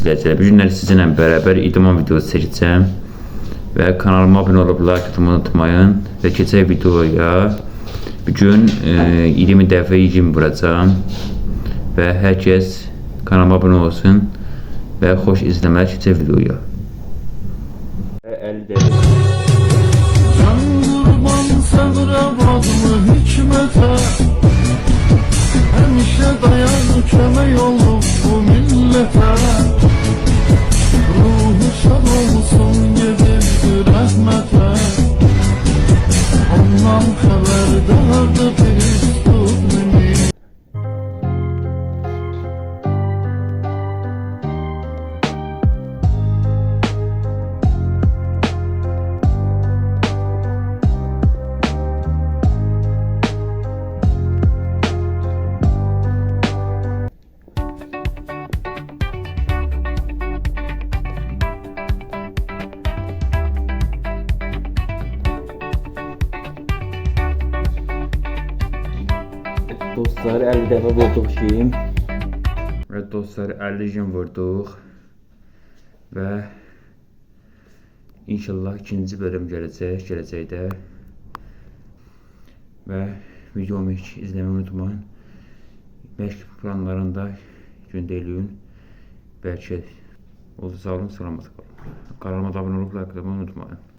izləyicilər. Bu günlər sizinlə bərabər idman videosu çəkəcəm və kanalıma abunə olub like atmayı unutmayın və keçək videoya. Bu gün 20 dəfə 20 vuracağım və hər kəs kanalıma abunə olsun və xoş izləmələr. Keçək videoya. 50 dəfə. Can kurban sabra bağlı hikmete, hemşe dayan köme yolu bu millete. Ruhu şad olsun gelir rahmete, ondan haberdardı biz mümin. Dostlar 50 dəfə vurduq ki. Evet dostlar 50 gün vurduq və inşallah ikinci bölüm gələcəkdə və videomu hiç izləməyi unutmayın. Məşq planlarında gündə eləyin. Bəlkə olsa sağ olun, salamat qalın. Kanalıma da abunə olub like atmayı unutmayın.